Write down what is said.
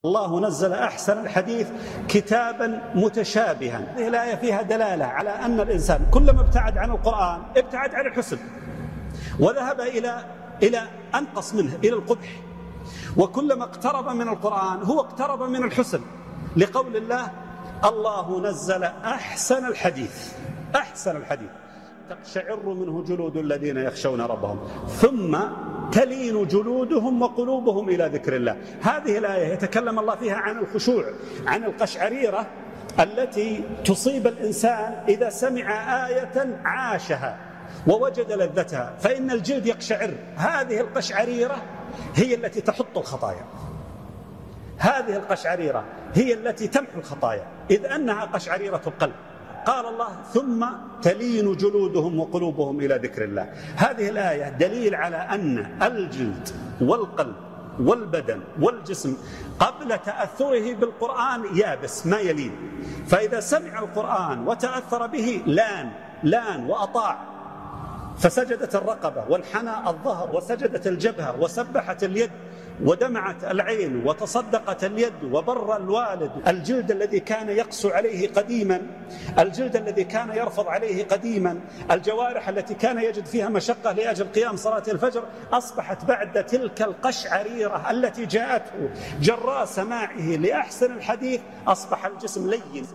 الله نزل أحسن الحديث كتابا متشابها. هذه الآية فيها دلالة على أن الإنسان كلما ابتعد عن القرآن ابتعد عن الحسن وذهب إلى أنقص منه، إلى القبح، وكلما اقترب من القرآن هو اقترب من الحسن، لقول الله: الله نزل أحسن الحديث. أحسن الحديث تقشعر منه جلود الذين يخشون ربهم ثم تلين جلودهم وقلوبهم إلى ذكر الله. هذه الآية يتكلم الله فيها عن الخشوع، عن القشعريرة التي تصيب الإنسان إذا سمع آية عاشها ووجد لذتها، فإن الجلد يقشعر. هذه القشعريرة هي التي تحط الخطايا، هذه القشعريرة هي التي تمحو الخطايا، إذ أنها قشعريرة القلب. قال الله: ثم تلين جلودهم وقلوبهم إلى ذكر الله. هذه الآية دليل على أن الجلد والقلب والبدن والجسم قبل تأثره بالقرآن يابس ما يلين، فإذا سمع القرآن وتأثر به لان وأطاع، فسجدت الرقبة وانحنى الظهر وسجدت الجبهة وسبحت اليد ودمعت العين وتصدقت اليد وبر الوالد. الجلد الذي كان يقسو عليه قديما، الجلد الذي كان يرفض عليه قديما، الجوارح التي كان يجد فيها مشقة لأجل قيام صلاة الفجر، أصبحت بعد تلك القشعريرة التي جاءته جراء سماعه لأحسن الحديث أصبح الجسم لين.